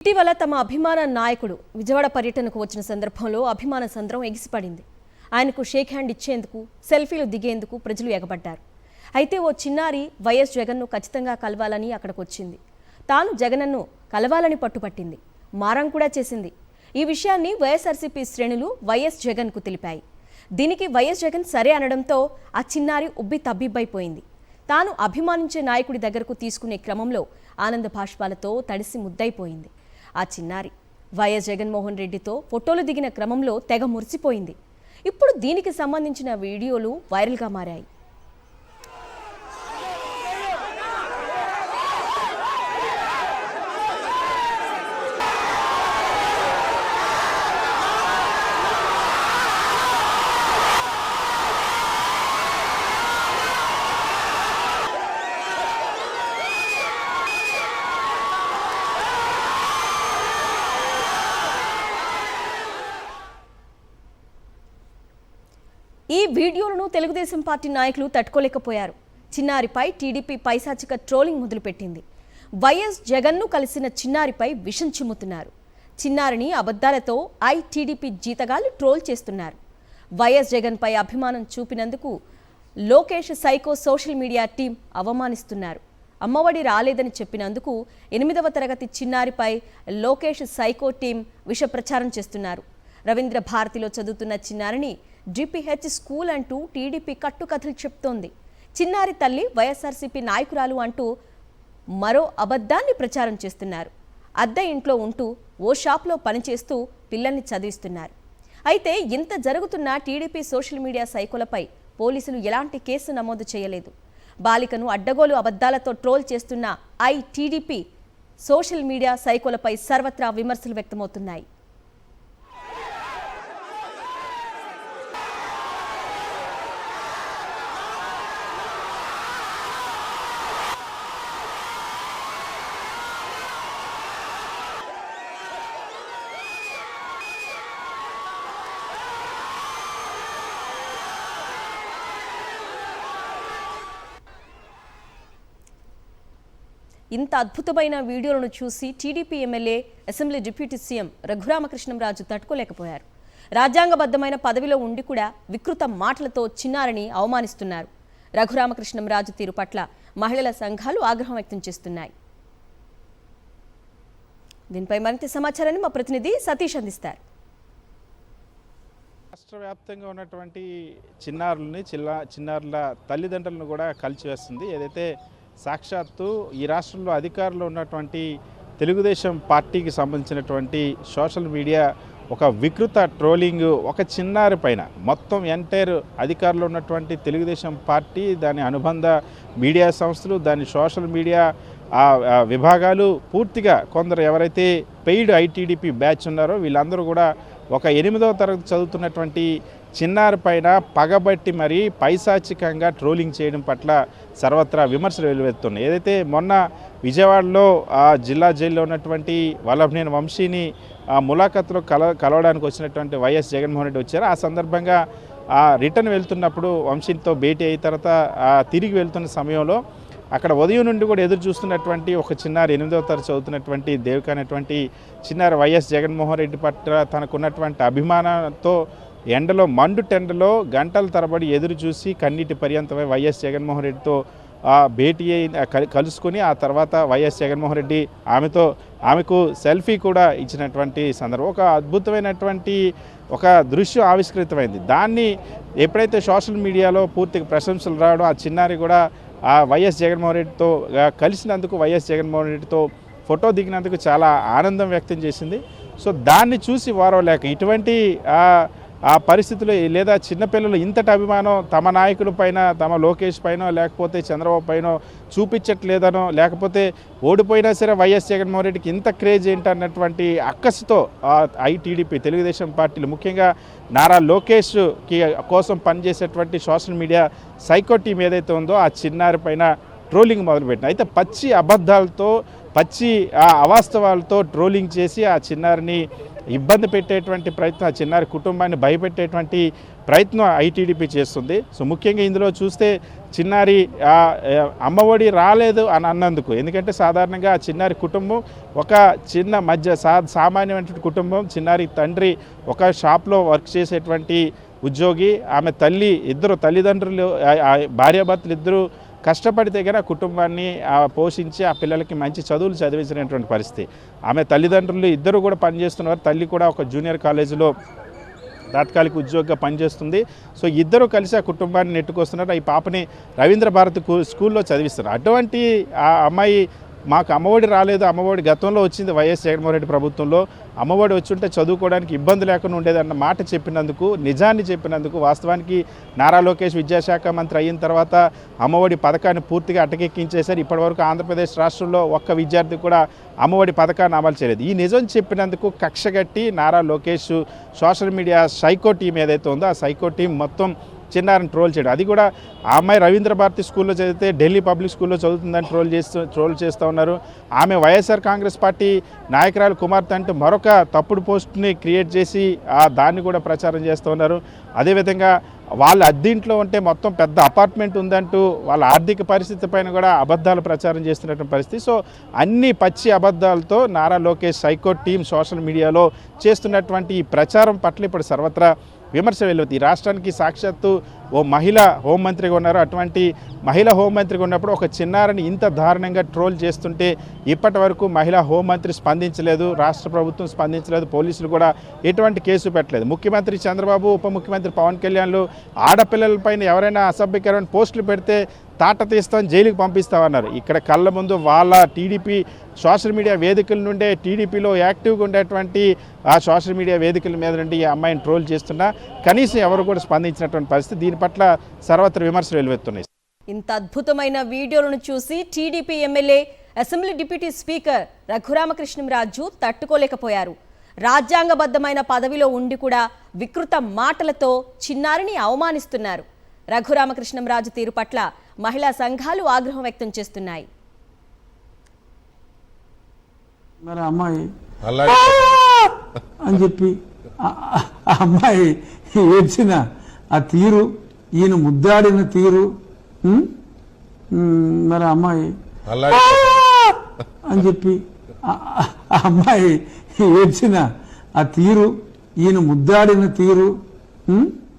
ఇటీవల తమ అభిమాన నాయకుడు విజయవాడ పర్యటనకు వచ్చిన సందర్భంలో అభిమాన సంద్రం ఎగిసిపడింది. ఆయనకు షేక్ హ్యాండ్ ఇచ్చేందుకు, సెల్ఫీలు దిగేందుకు ప్రజలు ఎగబడ్డారు. అయితే ఓ చిన్నారి వైఎస్ జగన్ను ఖచ్చితంగా కలవాలని అక్కడికి వచ్చింది. తాను జగన్ను కలవాలని పట్టుపట్టింది. మారం కూడా చేసింది. ఈ విషయాన్ని వైఎస్ఆర్సీపీ శ్రేణులు వైఎస్ జగన్కు తెలిపాయి. దీనికి వైఎస్ జగన్ సరే అనడంతో ఆ చిన్నారి ఉబ్బి తబ్బిబ్బైపోయింది. తాను అభిమానించే నాయకుడి దగ్గరకు తీసుకునే క్రమంలో ఆనంద భాష్పాలతో తడిసి ముద్దైపోయింది. ఆ చిన్నారి వైఎస్ జగన్మోహన్ రెడ్డితో ఫోటోలు దిగిన క్రమంలో తెగ మురిసిపోయింది. ఇప్పుడు దీనికి సంబంధించిన వీడియోలు వైరల్గా మారాయి. ఈ వీడియోలను తెలుగుదేశం పార్టీ నాయకులు తట్టుకోలేకపోయారు. చిన్నారిపై టీడీపీ పైశాచిక ట్రోలింగ్ మొదలుపెట్టింది. వైఎస్ జగన్ను కలిసిన చిన్నారిపై విషం చిమ్ముతున్నారు. చిన్నారిని అబద్ధాలతో టీడీపీ జీతగాళ్లు ట్రోల్ చేస్తున్నారు. వైఎస్ జగన్పై అభిమానం చూపినందుకు Lokesh psycho social media team అవమానిస్తున్నారు. Amma Vodi రాలేదని చెప్పినందుకు 8వ తరగతి చిన్నారిపై లోకేష్ సైకో టీం విష ప్రచారం చేస్తున్నారు. రవీంద్ర భారతిలో చదువుతున్న చిన్నారిని GPH స్కూల్ అంటూ టీడీపీ కట్టుకథలు చెప్తోంది. చిన్నారి తల్లి వైఎస్ఆర్సీపీ నాయకురాలు అంటూ మరో అబద్ధాన్ని ప్రచారం చేస్తున్నారు. అద్దె ఇంట్లో ఉంటూ ఓ షాప్లో పనిచేస్తూ పిల్లల్ని చదివిస్తున్నారు. అయితే ఇంత జరుగుతున్న టీడీపీ సోషల్ మీడియా సైకోలపై పోలీసులు ఎలాంటి కేసు నమోదు చేయలేదు. బాలికను అడ్డగోలు అబద్ధాలతో ట్రోల్ చేస్తున్న టీడీపీ సోషల్ మీడియా సైకోలపై సర్వత్రా విమర్శలు వ్యక్తమవుతున్నాయి. ఇంత అద్భుతమైన వీడియోలను చూసి TDP MLA, assembly deputy CM Raghurama Krishnam Raju తట్టుకోలేకపోయారు. రాజ్యాంగబద్ధమైన పదవిలో ఉండి కూడా వికృత మాటలతో చిన్నారిని అవమానిస్తున్నారు. రఘురామకృష్ణంరాజు తీరు పట్ల మహిళల సంఘాలు ఆగ్రహం వ్యక్తం చేస్తున్నాయి. దీనిపై మరింత సమాచారాన్ని మా ప్రతినిధి సతీష్ అందిస్తారు. రాష్ట్ర వ్యాప్తంగా ఉన్నటువంటి చిన్నారుల తల్లిదండ్రులను కూడా కలిసివేస్తుంది. ఏదైతే సాక్షాత్తు ఈ రాష్ట్రంలో అధికారంలో ఉన్నటువంటి తెలుగుదేశం పార్టీకి సంబంధించినటువంటి సోషల్ మీడియా ఒక వికృత ట్రోలింగ్ ఒక చిన్నారి పైన మొత్తం ఎంటైర్ అధికారంలో ఉన్నటువంటి తెలుగుదేశం పార్టీ, దాని అనుబంధ మీడియా సంస్థలు, దాని సోషల్ మీడియా విభాగాలు పూర్తిగా కొందరు ఎవరైతే పెయిడ్ టీడీపీ బ్యాచ్ ఉన్నారో వీళ్ళందరూ కూడా ఒక 8వ తరగతి చదువుతున్నటువంటి చిన్నారి పైన పగబట్టి మరీ పైశాచికంగా ట్రోలింగ్ చేయడం పట్ల సర్వత్రా విమర్శలు వెలువెత్తున్నాయి. ఏదైతే మొన్న విజయవాడలో జిల్లా జైల్లో ఉన్నటువంటి వల్లభనేని వంశీని ములాఖత్లో కలవడానికి వచ్చినటువంటి వైఎస్ జగన్మోహన్ రెడ్డి వచ్చారు. ఆ సందర్భంగా రిటర్న్ వెళ్తున్నప్పుడు వంశీతో భేటీ అయిన తర్వాత తిరిగి వెళ్తున్న సమయంలో అక్కడ ఉదయం నుండి కూడా ఎదురు చూస్తున్నటువంటి ఒక చిన్నారి 8వ తరగతి చదువుతున్నటువంటి దేవిక అనేటువంటి చిన్నారి వైఎస్ జగన్మోహన్ రెడ్డి పట్ల తనకున్నటువంటి అభిమానంతో ఎండలో మండుటెండలో గంటల తరబడి ఎదురు చూసి కన్నీటి పర్యంతమై వైఎస్ జగన్మోహన్ రెడ్డితో భేటీ కలుసుకొని ఆ తర్వాత వైఎస్ జగన్మోహన్ రెడ్డి ఆమెకు సెల్ఫీ కూడా ఇచ్చినటువంటి సందర్భం, ఒక అద్భుతమైనటువంటి ఒక దృశ్యం ఆవిష్కృతమైంది. దాన్ని ఎప్పుడైతే సోషల్ మీడియాలో పూర్తిగా ప్రశంసలు రావడం, ఆ చిన్నారి కూడా వైఎస్ జగన్మోహన్ రెడ్డితో కలిసినందుకు, వైఎస్ జగన్మోహన్ రెడ్డితో ఫోటో దిగినందుకు చాలా ఆనందం వ్యక్తం చేసింది. సో దాన్ని చూసి వారవలేక ఇటువంటి పరిస్థితులు లేదా చిన్నపిల్లలు ఇంతటి అభిమానం తమ నాయకుల పైన, తమ లోకేష్ పైన లేకపోతే చంద్రబాబు పైన చూపించట్లేదనో, లేకపోతే ఓడిపోయినా సరే వైఎస్ జగన్మోహన్ రెడ్డికి ఇంత క్రేజ్ ఏంటన్నటువంటి అక్కసుతో టీడీపీ తెలుగుదేశం పార్టీలు, ముఖ్యంగా నారా లోకేష్కి కోసం పనిచేసేటువంటి సోషల్ మీడియా సైకో టీం ఏదైతే ఉందో ఆ చిన్నారి పైన ట్రోలింగ్ మొదలుపెట్టిన. అయితే పచ్చి అబద్ధాలతో పచ్చి ఆ అవాస్తవాలతో ట్రోలింగ్ చేసి ఆ చిన్నారిని ఇబ్బంది పెట్టేటువంటి ప్రయత్నం, ఆ చిన్నారి కుటుంబాన్ని భయపెట్టేటువంటి ప్రయత్నం ఐటీడీపీ చేస్తుంది. సో ముఖ్యంగా ఇందులో చూస్తే చిన్నారి అమ్మఒడి రాలేదు అని అన్నందుకు, ఎందుకంటే సాధారణంగా ఆ చిన్నారి కుటుంబం ఒక చిన్న మధ్య సామాన్యమైనటువంటి కుటుంబం. చిన్నారి తండ్రి ఒక షాప్లో వర్క్ చేసేటువంటి ఉద్యోగి, ఆమె తల్లి, ఇద్దరు తల్లిదండ్రులు భార్యాభర్తలు ఇద్దరు కష్టపడితే కనుక కుటుంబాన్ని పోషించి ఆ పిల్లలకి మంచి చదువులు చదివించినటువంటి పరిస్థితి. ఆమె తల్లిదండ్రులు ఇద్దరు కూడా పనిచేస్తున్నారు. తల్లి కూడా ఒక జూనియర్ కాలేజీలో తాత్కాలిక ఉద్యోగిగా పనిచేస్తుంది. సో ఇద్దరు కలిసి ఆ కుటుంబాన్ని నెట్టుకొస్తున్నారు. ఈ పాపని రవీంద్ర భారతి స్కూల్లో చదివిస్తున్నారు. అటువంటి ఆ అమ్మాయి మాకు అమ్మఒడి రాలేదు, అమ్మఒడి గతంలో వచ్చింది వైఎస్ జగన్మోహన్ రెడ్డి ప్రభుత్వంలో, అమ్మఒడి వచ్చుంటే చదువుకోవడానికి ఇబ్బంది లేకుండా ఉండేదన్న మాట చెప్పినందుకు, నిజాన్ని చెప్పినందుకు, వాస్తవానికి నారా లోకేష్ విద్యాశాఖ మంత్రి అయిన తర్వాత అమ్మఒడి పథకాన్ని పూర్తిగా అటకెక్కించేశారు. ఇప్పటివరకు ఆంధ్రప్రదేశ్ రాష్ట్రంలో ఒక్క విద్యార్థి కూడా అమ్మఒడి పథకాన్ని అమలు చేయలేదు. ఈ నిజం చెప్పినందుకు కక్షగట్టి Nara Lokesh social media psycho team ఏదైతే ఉందో ఆ సైకో టీం మొత్తం చిన్నారిని ట్రోల్ చేయడం. అది కూడా ఆ అమ్మాయి రవీంద్ర భారతి స్కూల్లో చదివితే ఢిల్లీ పబ్లిక్ స్కూల్లో చదువుతుందని ట్రోల్ చేస్తూ ఉన్నారు. ఆమె వైఎస్ఆర్ కాంగ్రెస్ పార్టీ నాయకురాలు కుమార్తె అంటూ మరొక తప్పుడు పోస్ట్ని క్రియేట్ చేసి దాన్ని కూడా ప్రచారం చేస్తూ ఉన్నారు. అదేవిధంగా వాళ్ళ అద్దీంట్లో ఉంటే మొత్తం పెద్ద అపార్ట్మెంట్ ఉందంటూ వాళ్ళ ఆర్థిక పరిస్థితి పైన కూడా అబద్ధాలు ప్రచారం చేస్తున్నటువంటి పరిస్థితి. సో అన్ని పచ్చి అబద్ధాలతో Nara Lokesh psycho team social మీడియాలో చేస్తున్నటువంటి ఈ ప్రచారం పట్ల ఇప్పుడు సర్వత్రా విమర్శ వెలువెత్తి. ఈ రాష్ట్రానికి సాక్షాత్తు ఓ మహిళ హోంమంత్రిగా ఉన్నారు. అటువంటి మహిళా హోంమంత్రిగా ఉన్నప్పుడు ఒక చిన్నారిని ఇంత దారుణంగా ట్రోల్ చేస్తుంటే ఇప్పటి వరకు మహిళా హోంమంత్రి స్పందించలేదు, రాష్ట్ర ప్రభుత్వం స్పందించలేదు, పోలీసులు కూడా ఎటువంటి కేసు పెట్టలేదు. ముఖ్యమంత్రి చంద్రబాబు, ఉప ముఖ్యమంత్రి పవన్ కళ్యాణ్లు ఆడపిల్లలపైన ఎవరైనా అసభ్యకరమైన పోస్టులు పెడితే తాట తీస్తాం, జైలుకి పంపిస్తామన్నారు. ఇక్కడ కళ్ళ ముందు వాళ్ళ టీడీపీ సోషల్ మీడియా వేదికల నుండే, టీడీపీలో యాక్టివ్గా ఉండేటువంటి ఆ సోషల్ మీడియా వేదికల మీద నుండి ఈ అమ్మాయిని ట్రోల్ చేస్తున్నా కనీసం ఎవరు కూడా స్పందించినటువంటి పరిస్థితి. దీని పట్ల సర్వత్ర విమర్శలు వెలువెత్తున్నాయి. ఇంత అద్భుతమైన వీడియోలను చూసి TDP MLA, assembly deputy speaker Raghurama Krishnam Raju తట్టుకోలేకపోయారు. రాజ్యాంగబద్ధమైన పదవిలో ఉండి కూడా వికృత మాటలతో చిన్నారిని అవమానిస్తున్నారు. రఘురామకృష్ణంరాజు తీరు పట్ల మహిళా సంఘాలు ఆగ్రహం వ్యక్తం చేస్తున్నాయి. మరి అమ్మాయి అని చెప్పి అమ్మాయి ఏడ్చిన ఆ తీరు, ఈయన ముద్దాడిన తీరు, మరి అమ్మాయి అని చెప్పి అమ్మాయి ఏడ్చిన ఆ తీరు, ఈయన ముద్దాడిన తీరు,